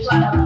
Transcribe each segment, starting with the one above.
Banaabwe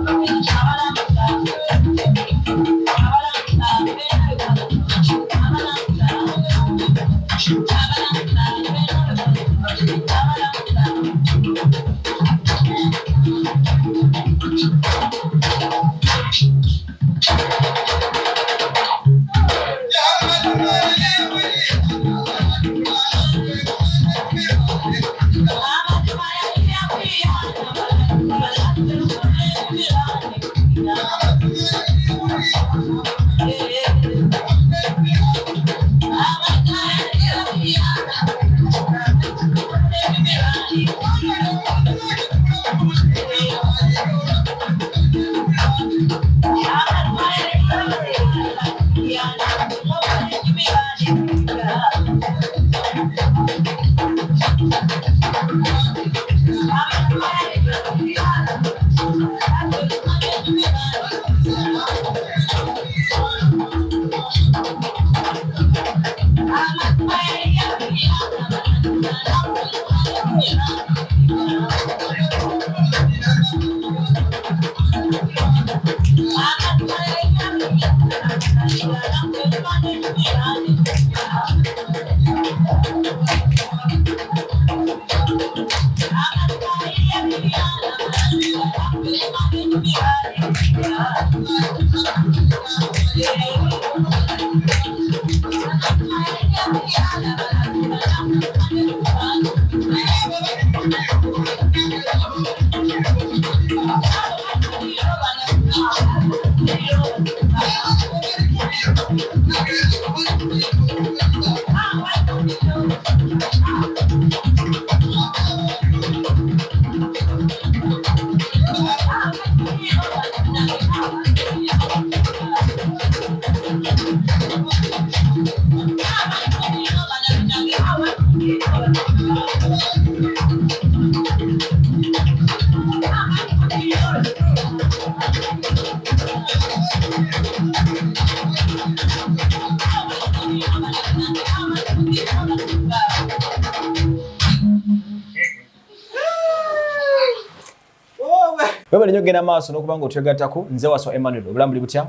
Bwe nyogera maaso n'okubanga otwegattako nze Waso Emmanuel obulambuli butya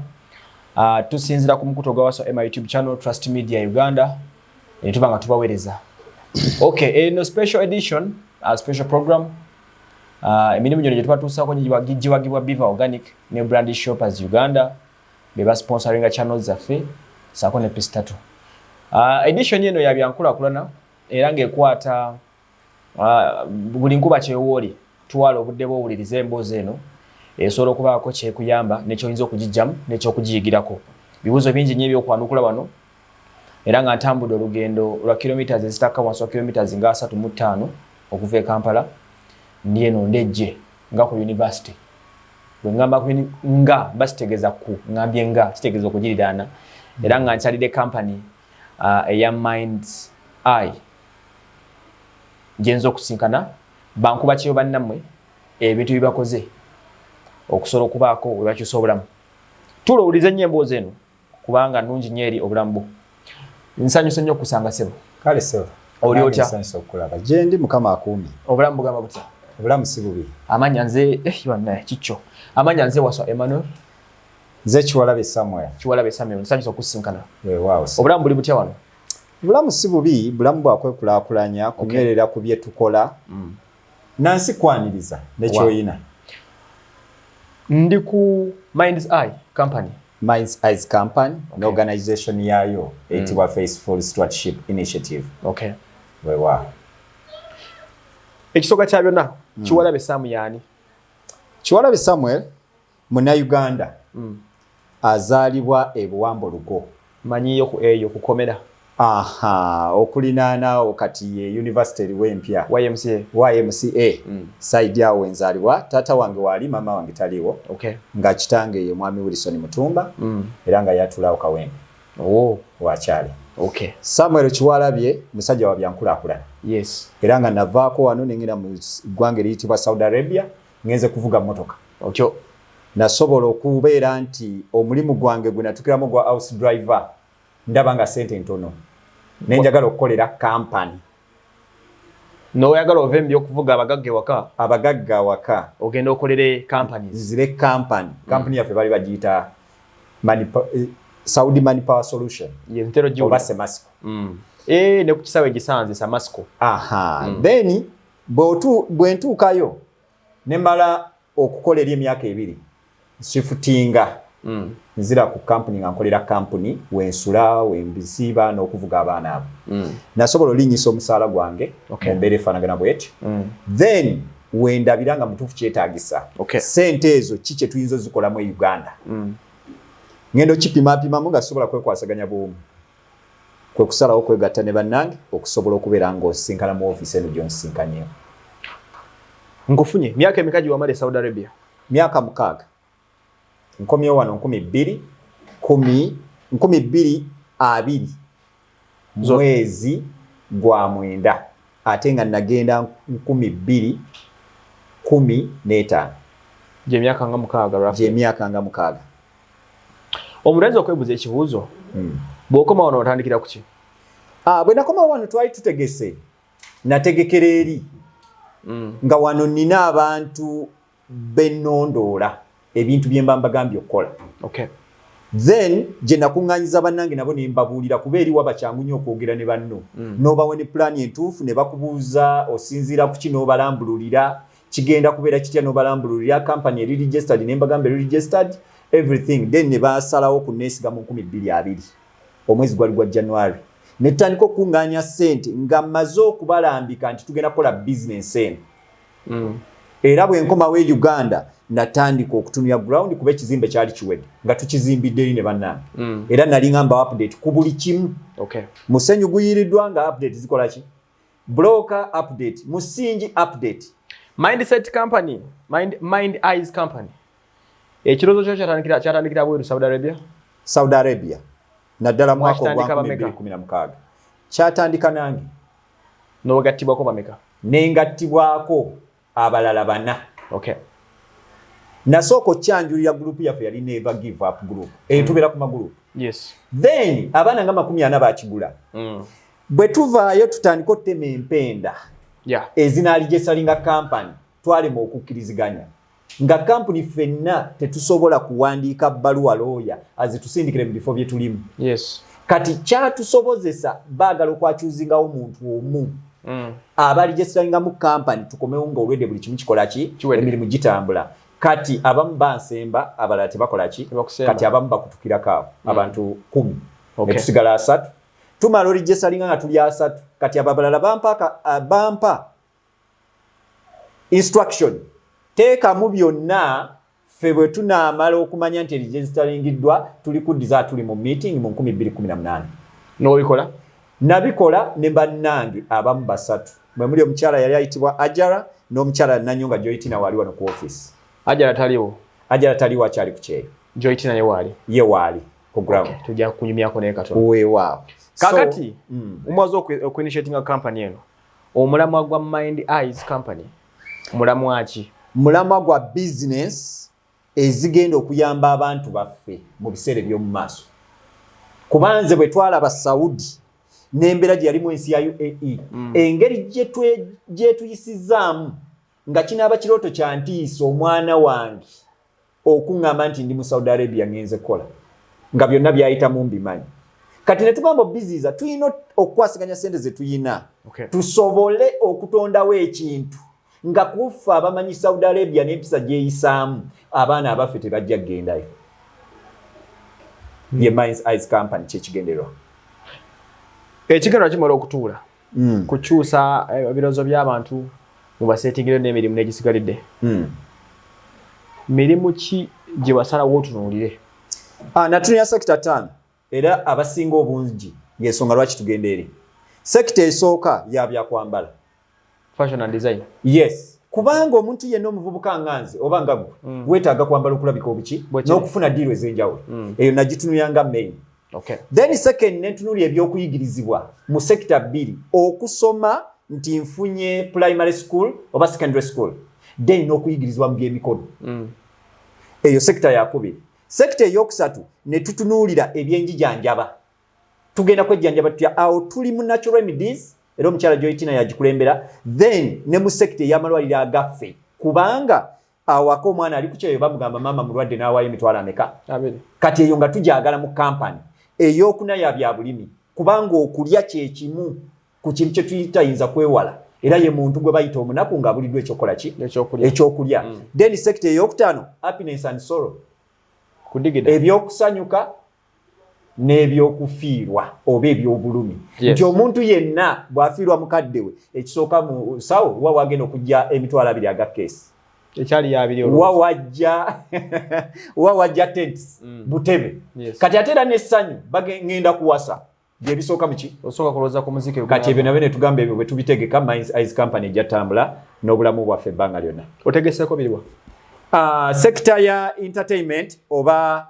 tusinzira ku mukuto gwa Waso Emma YouTube channel Trust Media Uganda ne tubanga tubaweereza. Okay, eno special edition, a special program emirimu gino gye tubatuusaako gijibwagibwa Biva Organic ne Brand Shoppers Uganda beba sponsoringa channels zaffe saako ne pisi 3. Edition eno ya byankulaakulana era ng'ekwata buli nkuba kyewooli tuwala obudde bw'owuliriza emboozi eno esobola okubaako kyekuyamba n'ekyoyinza okugijjamu n'ekyokugiyigirako. Bibuuzo bingi nnyo ebyokwanukula wano era nga ntambudde olugendo lwa kilometers ezitakka wansi wa kilometers nga 35 okuva e Kampala ndi eno ndejje nga ku university. Bwe ngamba nga basitegeeza ku ngambye nga kitegeeza okugiriraana era nga nkyalidde company eya Mind's Eye gyenza okusinkana Bankubakyeeyo bannammwe ebintu bibakoze okusobola okubaako we bakyusa obulamu. Tulowuliza nnyo emboozi eno kubanga nnungi nnyo eri obulamu bwo. Nsanyuse nnyo okusanga ssebo. Kale ssebo. Oli otya? Nsanyuse okulaba. Gye ndi Mukama akuumye. Obulamu bugamba butya? Obulamu si bubi. Amanya nze yonna kikyo. Amanya nze Waso Emmanuel. Nze Kiwalabe Samuel. Kiwalabe Samuel. Nsanyuse okusinkana. Weewaawo. Obulamu buli butya wano? Obulamu si bubi, bulamu bwakwekulaakulanya kunywerera ku bye tukola. Nansi kwaniriza nekyoyina. Ndi ku Mind's Eye company. Mind's Eye company, an organization yayo etibwa Faithful Stewardship Initiative. Okay. Wewa. Ekisoka kya byonna Kiwalabe Samuel yani. Kiwalabe Samuel muna Uganda. Azalibwa e Buwambolugo. Manyiyo ku eyo kukomera. Aha, okulinaana okati ye university wempya YMCA side yawo enzalibwa tata wange wali mama wange taliwo. Okay. Nga kitange ye mwami Wilson Mutumba era nga yatulawo Kawempe. Wakyali. Okay. Samuel Kiwalabye musajja wa byankulaakulana. Yes. Era nga navaako wano nengenda mu ggwanga eriyitibwa Saudi Arabia ngenze kuvuga motoka. Otyo. Nasobola okubeera nti omulimu gwange gwe natukiramu gwa house driver ndaba nga sente ntono. Nenjagala okukolera company. No oyagala ovembi okuvuga abagagge waka. Abagagga waka. Ogenda okolere companies. Zile company. Company yafe bali bagiyita Saudi Manpower Solution. Ye ntero juu. Oba Semasco. Ne ku kisawe gisanze Semasco. Aha. Then bwe ntuukayo ne mala okukolera emyaka 2. Shiftinga. Nzira ku company nga nkolera company wensula wembisiba n'okuvuga abaana abo. Nasobola olinyisa omusaala gwange mbeere efaanagana bwetyo. Then wendabiranga mutuufu kyetaagisa. Sente ezo kiki tuyinza zikola mu Uganda. Ngendo kipimapimamu nga sobola kwekwasaganya bwomu. Kwe kusalawo kwegatta ne bannange okusobola okubeera ng'osinkana mu office eno gy'onsinkanyewo. Ngufunye myaka emikaji wamale Saudi Arabia? Myaka 6. Nkomyewo wano 2020 mwezi gwa 9 ate nga nagenda 2015 je myaka nga 6 rafu je myaka nga 6 omulenzi okwebuza ekibuuzo bw'okoma wano otandikira kuki bwe nakoma wano twali tutegese nategekera eri nga wano nina abantu bennondoola ebintu bye mbagambye okukola. Okay. Then je nakunganyiza bannange nabo ne mbabuulira kubeeri waba kyangu nnyo okwogera ne banno. N'obawe ne plan entuufu ne bakubuuza osinziira ku kino obalambululira kigenda kubeera kitya n'obalambululira company eri registered ne mbagamba registered everything then ne basalawo ku neesiga mu 2020 omwezi gwali gwa January ne tutandika okunganya ssente nga mmaze okubalambika nti tugenda kukola bizinensi eno. Era bwe nkomawo e Uganda natandika okutunula ground kuba ekizimbe kyali kiwedde nga tukizimbidde eri ne bannange. Era nali ngamba update ku buli kimu. Musenyu guyiriddwa nga update zikola ki? Broker update, musingi update. Mindset company, Mind Eyes company. Ekirozo kyo kyatandikira bweru Saudi Arabia? Saudi Arabia. Naddala mwaka gwa 2016. Kyatandika nange. N'ogattibwako bameka? Nengattibwako abalala bana. Nasooka okyanjulira group yaffe yali Never Give Up group. Tubeera ku magroup. Yes. Then abaana nga 40 bakigula. Bwe tuvaayo tutandika ottema empenda. Ezinaaligyesalinga company twalema okukkiriziganya. Nga company ffenna tetusobola kuwandiika bbaluwa looya azitusindikire mu bifo bye tulimu. Kati kyatusobozesa baagala okwakyuzingawo omuntu omu abaligyesiringa mu company tukomewo nga olwedde buli kimu kikola ki emirimu gitambula. Kati abamu bansemba abalala tebakola ki kati abamu bakutukirako awo abantu 10 ne tusigala 3 tumala oligyesalinga nga tuli 3 kati ababalala bampa instruction teeka mu byonna ffe bwe tunaamala okumanya nti registaringiddwa tuli kuddiza tuli mu meeting mu 2018. N'obikola? Nabikola ne bannange abamu 3 mwe muli omukyala yali ayitibwa Ajara n'omukyala Nanyonga Joytina wali wano ku office. Ajara taliwo? Ajara taliwo akyali ku kyeyo. Joytina ye waali? Ye waali ku ground. Tujja kunyumyako naye katono. Weewaawo. Kakati omwaza oku-initiating a company eno omulamwa gwa Mind Eyes company mulamwa ki? Mulamwa gwa business ezigenda okuyamba abantu baffe mu biseera by'omu maaso. Kubanze bwe twalaba Saudi n'embeera gye yalimu ensi ya UAE engeri gye tuyisizaamu nga kinaaba kirooto kya ntiisa omwana wange okuŋŋamba nti ndi mu Saudi Arabia ngenze kola nga byonna byayitamu mbimanyi. Kati ne tugamba biziza tulina okukwasiganya ssente ze tuyina tusobole okutondawo ekintu nga kufa abamanyi Saudi Arabia n'empisa gyeyisaamu abaana abaffe tebajja kugendayo. Ye Mind Eyes company kyekigenderwa. Ekigenderwa kimala okutuula kukyusa ebirowoozo by'abantu mu baseetingire n'emirimu n'egisigalidde. Mirimu ki gye wasalawo otunuulire? Natunuulira sekita 5 era abasinga obungi y'ensonga lwaki tugenda eri. Sekita esooka ya byakwambala. Fashion and design. Yes. Kubanga omuntu yenna omuvubuka nganze oba nga gwe weetaaga kwambala okulabika obuki n'okufuna ddiiro ez'enjawulo. Eyo nagitunuulira nga main. Then second nentunuulira ebyokuyigirizibwa mu sekita 2 okusoma nti nfunye primary school oba secondary school then n'okuyigirizibwa mu by'emikono. Eyo sekita yakubiri. Sekita eyokusatu ne tutunuulira ebyenjijanjaba. Tugenda kwejjanjaba tutya awo tuli mu natural remedies era omukyala Joytina yagikulembera then ne mu sekita ey'amalwaliro agaffe kubanga awako omwana ali ku kyeyo bamugamba mama mulwadde n'awaayo emitwalo ameka. Kati eyo nga tujagala mu kampani ey'okunaya bya bulimi kubanga okulya kye kimu ku kintu kye tuyitayinza kwewala era ye muntu gwe bayita omunaku nga buliddwa ekyokola ki ekyokulya. Then sekita ey'okutaano happiness and sorrow ebyokusanyuka n'ebyokufiirwa oba ebyobulumi. Nti omuntu yenna bw'afiirwa mukadde we ekisooka mu sawo wa wagenda okujja emitwalo 2 aga keesi ekyali yabiri wa wajja tents butebe. Kati ate era n'essanyu bagenda kuwasa byebisooka muki osooka kulowooza ku muziki. Kati ebyo nabyo ne tugamba ebyo bwe tubitegeka Mind Eyes company ejjatambula n'obulamu bwaffe ebbanga lyonna. Otegeseeko biriwa? Sekita ya entertainment oba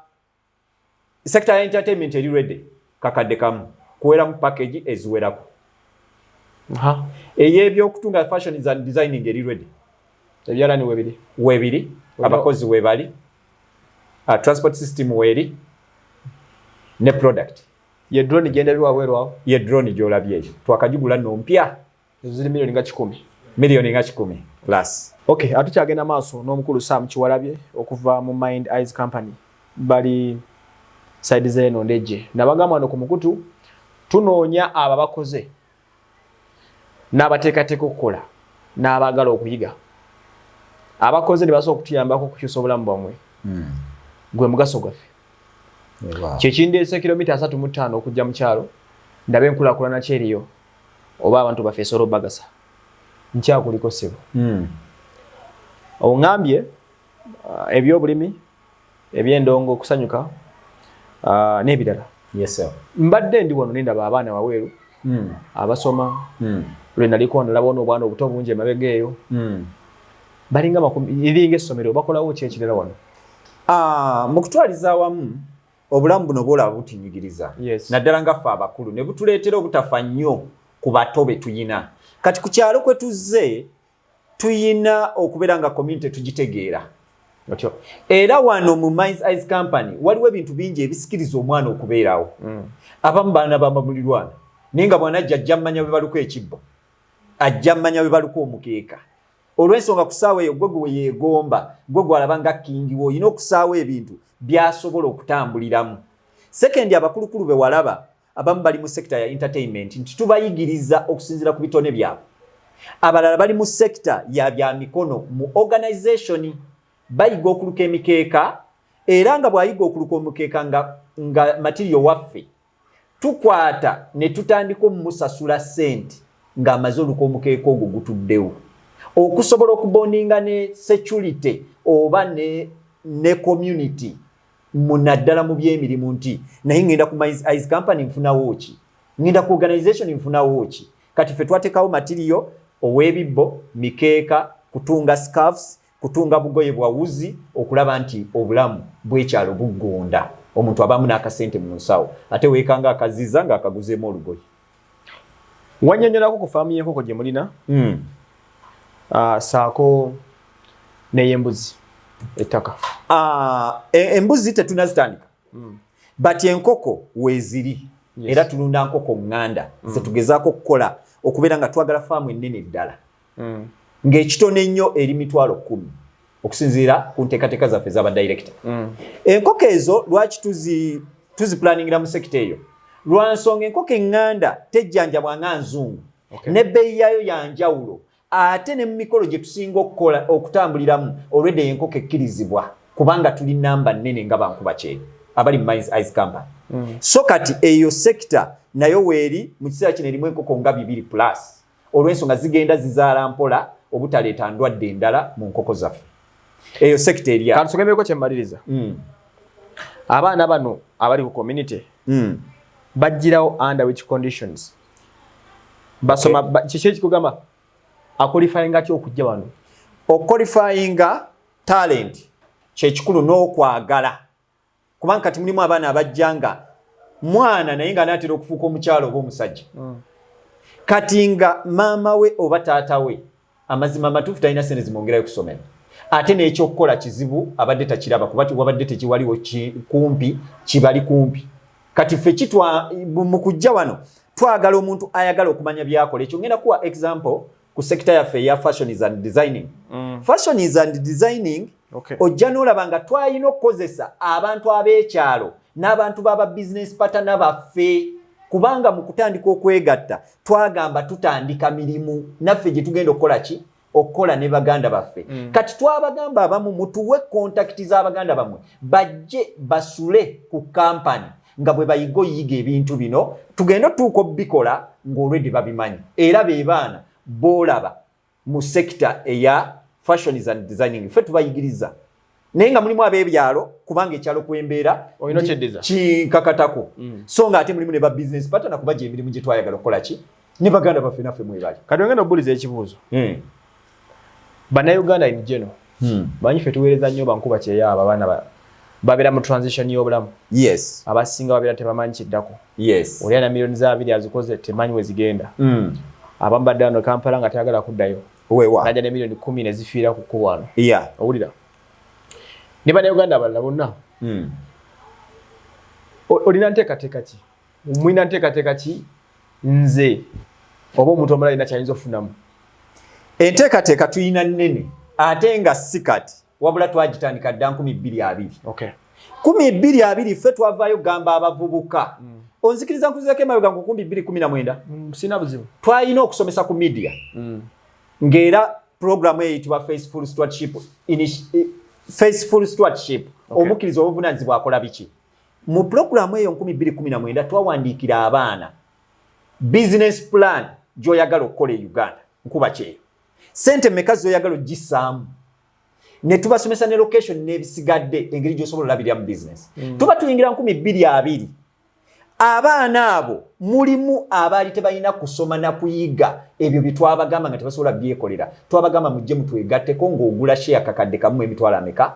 sekita ya entertainment eri ready kakadde kamu kuweramu package eziwerako. Ey'ebyokutunga fashion and designing eri ready. Ebyala ni webiri abakozi webali transport system weri ne product. Ye drone genderwa werwa. Ye drone gyolabye eyo twakagigula nno mpya ziri milioni nga 10. Milioni nga 10 plus. Okay, atukyagenda maaso n'omukulu Sam Kiwalabye okuva mu Mind Eyes company bali side zeno ndeje nabagamba no ku mukutu tunoonya ababakoze n'abateekateeka okukola n'abagala okuyiga. Abakoze ne basobola okutuyambako okukyusa obulamu bwamwe. Gwe mugaso gwaffe. Kyekindeese kilomita 35 okujja mu kyalo ndabe enkulakulana ki eriyo oba abantu bafeesa olw'obagasa nkyakuliko ssebo oŋŋambye ebyobulimi ebyendongo okusanyuka n'ebirala mbadde ndi wano nindaba abaana waweeru abasoma lwe naliko nalaba n'obwana obuto bungi emabega eyo balinga iringa essomero bakolawo ki ekirala wano mu kutwaliza awamu obulamu buno bwolaba butinyigiriza naddala nga ffe abakulu ne butuleetera obutafa nnyo ku bato be tuyina kati ku kyalo kwe tuzze tuyina okubeera nga community tugitegeera era wano mu Mines Ice Company waliwo ebintu bingi ebisikiriza omwana okubeerawo abamu baana bamabulirwana naye nga bwana ajja mmanya bwe baluko ekibbo ajja mmanya bwe baluko omukeeka olw'ensonga ku ssaawa eyo gwe gwe yeegomba gwe gwalaba nga kingi wo olina okusaawa ebintu byasobola okutambuliramu sekendi abakulukulu be walaba abamu bali mu sekita ya entertainment nti tubayigiriza okusinziira ku bitone byabwe abalala bali mu sekita ya bya mikono mu organization bayiga okuluka emikeeka era nga bwayiga okuluka omukeeka nga material waffe tukwata ne tutandika omusasula sente ng'amaze oluka omukeeka ogwo gutuddewo okusobola okubondinga ne security oba ne community munaddala mu byemirimu nti naye ngenda ku Mines Ice Company nfunawo ki ngenda ku organization nfunawo ki kati ffe twateekawo material ow'ebibbo mikeeka kutunga scarves kutunga bugoye bwa wuzi okulaba nti obulamu bw'ekyalo buggonda omuntu abamu n'akasente mu nsawo ate weekanga akaziza ng'akaguzeemu olugoye wanyonyolako ku faamu y'enkoko gye mulina saako n'ey'embuzi ettaka embuzi tetunazitandika but enkoko weeziri era tulunda nkoko ŋŋanda ze tugezaako okukola okubeera nga twagala faamu ennene ddala ng'ekitone ennyo eri 10,000 okusinziira ku nteekateeka zaffe z'abadirector enkoko ezo lwaki tuzipulaningira mu sekita eyo lwa nsonga enkoko eŋŋanda tejjanjabwa nga nzungu n'ebbeeyi yaayo ya njawulo ate ne mu mikolo gye tusinga okukola okutambuliramu olwedde enkoko ekkirizibwa kubanga tuli namba nnene nga Bankubakyeeyo abali mu Mines Ice Company so kati eyo sekita nayo weeri mu kiseera kino erimu enkoko nga 2+ olw'ensonga zigenda zizaala mpola obutaleeta ndwadde endala mu nkoko zaffe eyo sekita eri kansogemeko kyemmaliriza abaana bano abali ku community bajjirawo under which conditions basoma kiki ekikugamba akwalifyinga atya okujja wano okwalifyinga talent kyekikulu n'okwagala kubanga kati mulimu abaana abajjanga mwana naye nga anaatera okufuuka omukyalo oba omusajja kati nga maama we oba taata we amazima amatuufu talina sente zimwongerayo kusomera ate n'ekyokukola kizibu abadde takiraba kuba wabadde tekiwaliwo kumpi kibali kumpi kati ffe mu kujja wano twagala omuntu ayagala okumanya byakola ekyo ngenda kuwa example ku sekita yaffe ya fashion is and designing fashion is and designing ojja n'olaba nga twalina okukozesa abantu ab'ekyalo n'abantu b'aba business partner baffe kubanga mu kutandika okwegatta twagamba tutandika mirimu naffe gye tugenda okukola ki okukola ne baganda baffe kati twabagamba abamu mutuwe kontakiti z'abaganda bammwe bajje basule ku kampani nga bwe bayiga oyiga ebintu bino tugenda otuuka obikola ng'olwedde babimanyi era be baana boolaba mu sekita eya fashion is and designing ffe tubayigiriza naye nga mulimu ab'ebyalo kubanga ekyalo kwembeera kinkakatako so nga ate mulimu ne ba business partner kuba gy'emirimu gye twayagala okukola ki ne baganda baffe naffe mwebali kati ogenda obuuliza ekibuuzo bannayuganda in general banyi ffe tuweereza nnyo Bankubakyeeyo abo abaana babeera mu transition y'obulamu abasinga babeera tebamanyi kiddako oli ana miliyoni za 2 azikoze temanyi we zigenda abamu badde wano Kampala nga tayagala kuddayo najja ne miliyoni 10 ne zifiira ku kkubo wano owulira ne bannayuganda abalala bonna olina nteekateeka ki mulina nteekateeka ki nze oba omuntu omulala alina kyayinza okufunamu enteekateeka tuyina nnene ate nga si kati wabula twagitandika dda 2020 2020 ffe twavaayo gamba abavubuka onzikiriza nkuzirako emabega ngu 2019 sina buzibu twalina okusomesa ku media ng'era programu eyitibwa Faceful Stewardship omukkiriza obuvunaanyizibwa akola biki mu programu eyo 2019 twawandiikira abaana business plan gy'oyagala okukola e Uganda Bankubakyeeyo sente mmeka z'oyagala ogissaamu ne tubasomesa ne location n'ebisigadde engeri gy'osobola olabirira mu business tuba tuyingira 2020 abaana abo mulimu abaali tebalina kusoma na kuyiga ebyo bye twabagamba nga tebasobola byekolera twabagamba mujje mutwegatteko ng'ogula share kakadde kamu emitwalo ameka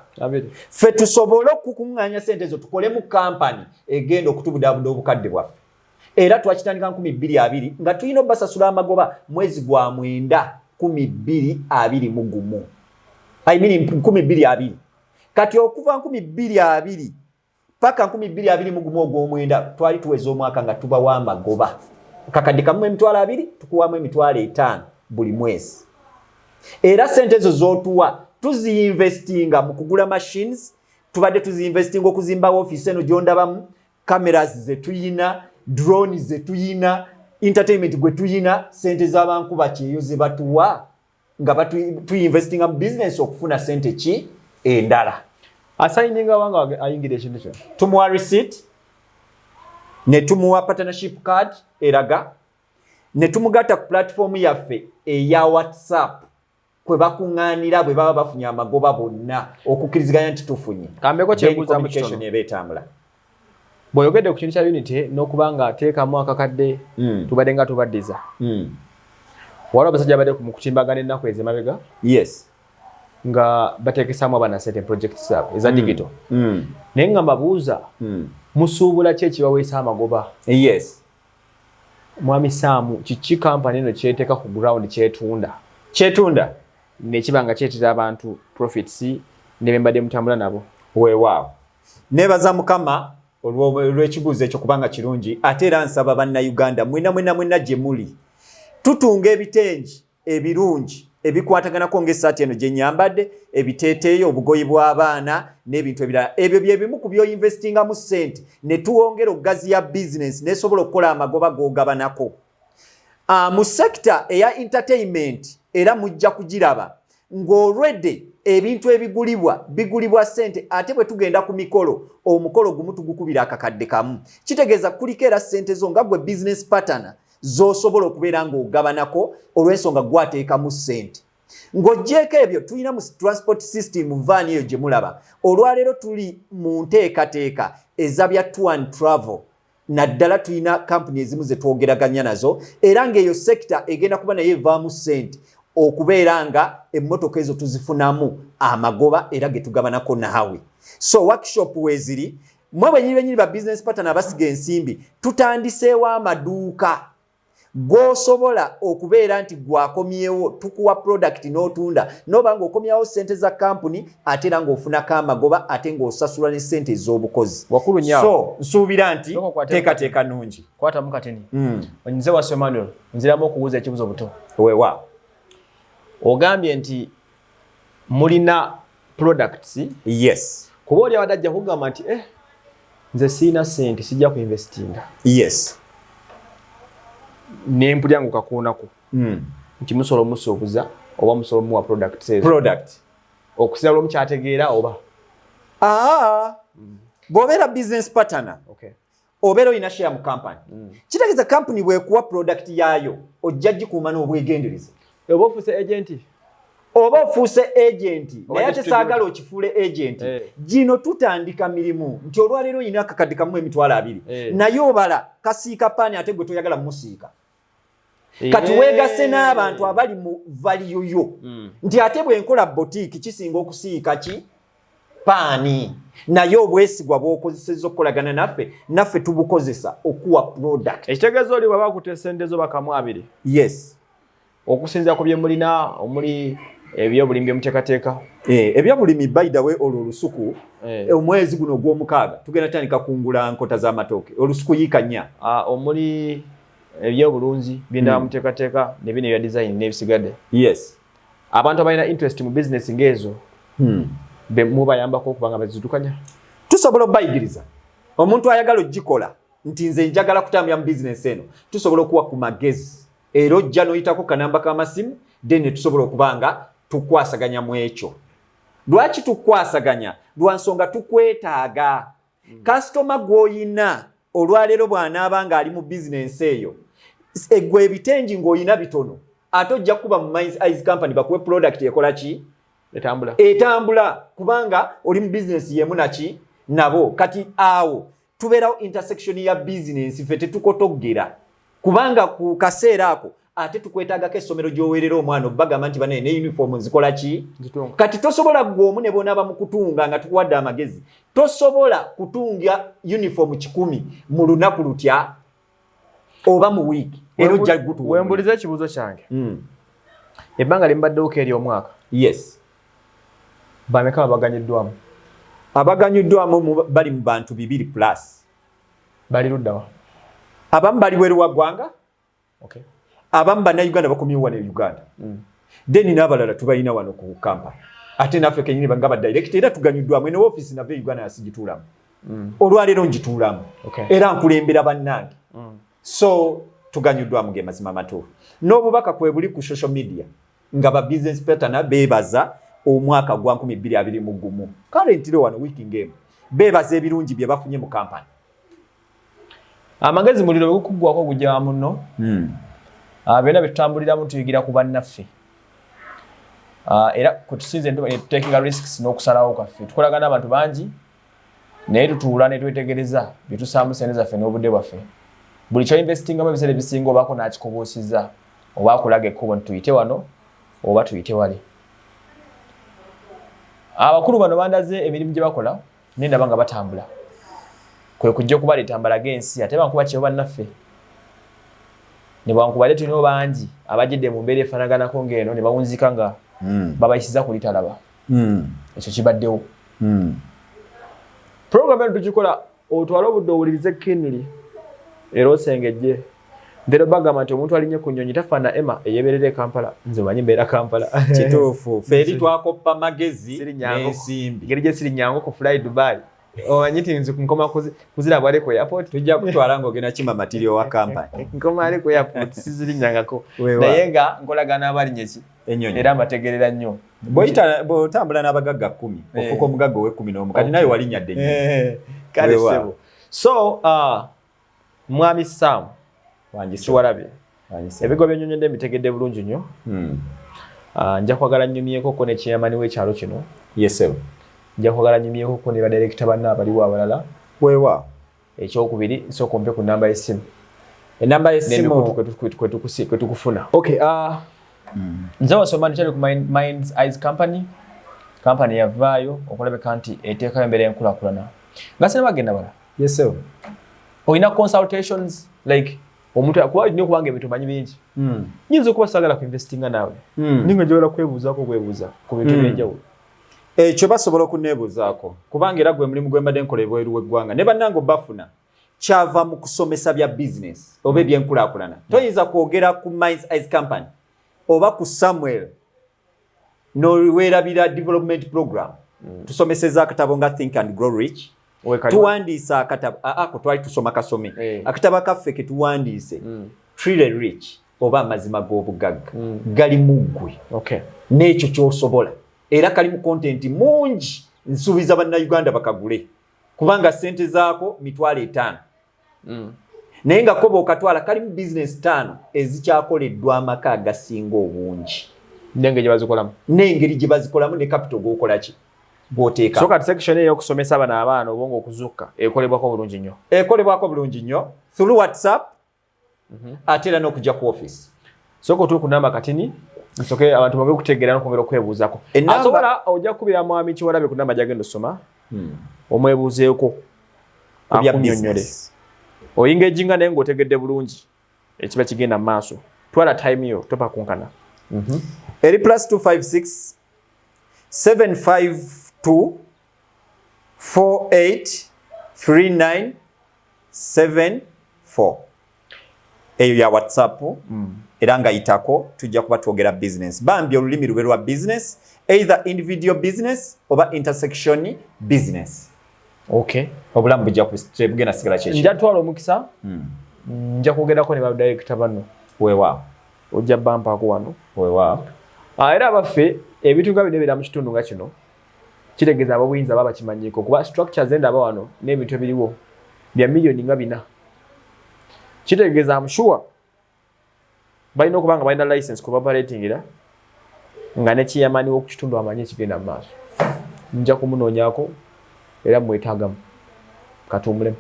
ffe tusobole okukuŋŋaanya sente ezo tukole mu kampani egenda okutubudaabuda obukadde bwaffe era twakitandika 2020 nga tulina obbasasula amagoba mwezi gwa 9 2021 I mean 2020 kati okuva 2020 paka 2021 ogw'omwenda twali tuweza omwaka nga tubawa amagoba kakadde kamu emitwalo 2 tukuwamu emitwalo 5 buli mwezi era sente ezo z'otuwa tuziinvestinga mu kugula machines tubadde tuziinvestinga okuzimba office eno gy'ondabamu cameras ze tuyina drone ze tuyina entertainment gwe tuyina sente z'Abankubakyeeyo ze batuwa nga tuinvestinga mu business okufuna sente ki endala assigninga wanga ayingira ekintu kyo tumuwa receipt ne tumuwa partnership card eraga ne tumugatta ku platform yaffe eya WhatsApp kwe bakuŋŋaanira bwe baba bafunye amagoba bonna okukkiriziganya nti tufunye kambeko kyebuuza mu kitono ebeetambula bw'oyogedde ku kintu kya unity n'okuba nga ateekamu akakadde tubadde nga tubaddiza waliwo abasajja badde mu kutimbagana ennaku ez'emabega yes nga bateekesaamu abaana sente projects zaabwe eza digital naye nga mbabuuza musuubula ki ekibaweesa amagoba yes mwami Saamu kiki kampani eno kyeteeka ku ground kyetunda nekiba nga kyetera abantu profits ne bembadde mutambula nabo weewaawo neebaza Mukama olw'ekibuuzo ekyo kubanga kirungi ate era nsaba bannayuganda mwena gye muli tutunga ebitengi ebirungi ebikwataganako ng'essaati eno gye nyambadde ebiteeteeyo obugoyi bw'abaana n'ebintu ebirala ebyo bye bimu ku by'oyinvestingamu ssente ne tuwongera okugaziya bizinesi n'esobola okukola amagoba g'ogabanako mu sekita eya entertainment era mujja kugiraba ng'olwedde ebintu bigulibwa ssente ate bwe tugenda ku mikolo omukolo gumu tugukubira akakadde kamu kitegeeza kuliko era ssente zo nga gwe business partner z'osobola okubeera ng'ogabanako olw'ensonga gwateekamu ssente ng'oggyeko ebyo tulina mu transport system van eyo gye mulaba olwaleero tuli mu nteekateeka eza bya tour and travel naddala tulina kampuni ezimu ze twogeraganya nazo era ng'eyo sekita egenda kuba naye evaamu ssente okubeera nga emmotoka ezo tuzifunamu amagoba era ge tugabanako naawe so workshop weeziri mwe bwenyini ba business partner abasiga ensimbi tutandiseewo amaduuka g'osobola okubeera nti gwakomyewo tukuwa product n'otunda n'oba ng'okomyawo ssente za kampuni ate era ng'ofunako amagoba ate ng'osasulwa ne ssente ez'obukozi wakulu nnyo so nsuubira nti teekateeka nnungi kwatamu kateni nze wasu Emmanuel nziramu okubuuza ekibuzo buto weewaawo ogambye nti mulina products yes kuba oli abadde ajja kugamba nti nze siina ssente sijja kuinvestinga yes nempulya ngu kakuunako nti musobola omusuubuza oba musobola omuwa products ezo okusinziira lw'omukyategeera oba bw'obeera business partner obeera olina share mu company kitegeeza company bw'ekuwa product yaayo ojja gikuuma n'obwegendereza oba ofuuse agenti naye ate saagala okifuule agenti gino tutandika mirimu nti olwaleero olina akakadde kamu emitwalo 2 naye obala kasiika paani ate gwe toyagala musiika kati weegase n'abantu abali mu value yo nti ate bwenkola boutique kisinga okusiika ki paani naye obwesigwa bw'okozesezza okukolagana naffe tubukozesa okuwa product ekitegeeza oli bwaba akuteesendezo bakamu 2 yes okusinziira ku bye mulina omuli ebyobulimi byemuteekateeka ebyobulimi by the way olwo olusuku omwezi guno ogw'omukaaga tugenda tandika kungula nkota z'amatooke olusuku yiika 4 omuli ebyobulunzi byendaba muteekateeka ne bino ebya design n'ebisigadde yes abantu abalina interest mu business ng'ezo mubayambako okuba nga bazidukanya tusobola obayigiriza omuntu ayagala ogikola nti nze njagala kutambula mu business eno tusobola okuwa ku magezi era ojja n'oyitako kanamba k'amasimu then tusobola okuba nga tukwasaganya mu ekyo lwaki tukwasaganya lwa nsonga tukwetaaga kasitoma gw'oyina olwaleero bw'anaaba ng'ali mu bizinensi eyo egwe ebitengi ng'olina bitono ate ojja kuba mu Mines Eyes Company bakuwe product ekola ki etambula kubanga oli mu business yemu naki nabo kati awo tubeerawo intersection ya business ffe tetukotoggera kubanga ku kaseera ako ate tukwetaagako essomero gy'oweerera omwana obbagamba nti bane ne uniform nzikola ki kati tosobola gwomu ne bonaaba mu kutunga nga tukuwadde amagezi tosobola kutunga uniform 100 mu lunaku lutya oba mu wiiki era ojja gutu wembuliza ekibuuzo kyange ebbanga limbaddewo eri omwaka yes bameka baganyiddwamu abaganyuddwamu bali mu bantu 2 plus bali luddawa abamu bali bweru wa ggwanga okay abamu bannayuganda bakomyewo wano e Uganda then n'abalala tubalina wano ku Kampala ate naffe kenyini banga ba direct era tuganyuddwamu eno office nave Uganda yasigituulamu olwaleero njituulamu era nkulembera bannange so tuganyuddwamu ge mazima matuufu n'obubaka kwe buli ku social media nga ba business partner beebaza omwaka gwa 2021 currently wano working game beebaza ebirungi bye bafunye mu kampani amagezi muliro bekuggwako gujja muno bena bitambuliramu tuyigira ku bannaffe era kutusinze taking risks n'okusalawo kaffe tukolagana abantu bangi naye tutuula ne twetegereza bitusaamu sente zaffe n'obudde bwaffe buli kyo investingamu ebiseera ebisinga obaako nakikubuusiza oba akulaga ekkubo nti tuyite wano oba tuyite wali abakulu bano bandaze emirimu gye bakola naye ndaba nga batambula kwe kujja okuba litambala gensi ate Bankubakyeeyo bannaffe ne Bankubakyeeyo tulina bangi abajidde mu mbeera efanaganako ng'eno ne bawunzika nga babayisiza ku litalaba ekyo kibaddewo program eno tukikola otwala obudde owulirize Kinley era osengejje ndero bagamba nti omuntu alinye ku nnyonyi tafaana Emma eyeberera e Kampala nze manyi mbeera Kampala kituufu feri twakoppa magezi n'ensimbi ngeri gye siri nyangu ku fly Dubai omanyi nti nze nkoma kuzirabwa ali ku airport tujja kutwala ng'ogenda kima material wa Kampala nkoma ali ku airport siziri nyangako naye nga nkolagana abalinye ki ennyonyi era mbategerera nnyo bw'otambula n'abagagga 10 ofuuka omugagga ow'e11 kati naye walinyadde nnyo kale sebo so mwami Sam kiwalabye ebigo by'ennyonyi mbitegedde bulungi nnyo nja kwagala nnyumyeko ko ne chairman w'ekyalo kino yesebo nja kwagala nnyumyeko ko ne badirekita banna abaliwo abalala weewa ekyokubiri nsooka ompe ku nnamba y'essimu enamba y'essimu kwe tukufuna okay nze wasoma nkyali ku Mines Eyes Company yavaayo okulabeka nti eteekayo embeera y'enkulaakulana nga sene bagenda bala yesebo oyina consultations like omuntu akuwa nnyo kubanga ebintu manyi bingi nyinza okuba saagala ku investinga naawe ninga gyola kwebuuzaako ku bintu ebyenjawulo ekyo basobola okuneebuuzaako kubanga era gwe mulimu gwe mbadde nkola ebweru w'eggwanga ne bannange bafuna kyava mu kusomesa bya business oba ebyenkulaakulana toyinza kwogera ku Mines Eyes Company oba ku Samuel n'oweerabira development program tusomeseza akatabo nga Think and Grow Rich tuwandiisa akatabo ako twali tusoma kasome akatabo kaffe ke tuwandiise Truly Rich oba amazima g'obugagga gali muggwe n'ekyo ky'osobola era kali mu content mungi nsuubiza bannayuganda bakagule kubanga ssente zaako $5,000 naye nga koba okatwala kali mu business 5 ezikyakoleddwa amaka agasinga obungi n'engeri gye bazikolamu ne capital g'okola ki bw'oteeka so kati section eyo okusomesa bano abaana obwongo okuzukka ekolebwako bulungi nnyo through WhatsApp ate era n'okujja ku office soko tu ku namba katini nsoke abantu bage kutegeera n'okwongera okwebuuzako asobola ojja kukubira mwami Kiwalabe ku namba gy'agenda osoma omwebuuzeeko akunnyonnyole oyinga ejjinga naye ng'otegedde bulungi ekiba kigenda mu maaso twala time yo topa kunkana eri +256 752 48 39 74 eyo ya WhatsApp era nga yitako tujja kuba twogera business bambi olulimi lube lwa business either individual business oba intersection business obulamu bujja kugenda sigala kyekyo nja twala Omukisa nja kwogerako ne ba director bano weewa ojja bampaako wano weewa era abaffe ebintu nga bino ebibeera mu kitundu nga kino kitegeeza ab'obuyinza baba bakimanyiiko kuba structures endaba wano n'ebintu ebiriwo bya miliyoni nga 4 kitegeeza I'm sure balina okuba nga balina license kuba operatingira nga ne chairman w'okukitundu amanyi ekigenda mu maaso. Nja kumunoonyaako era mwetaagamu. Katuumulemu.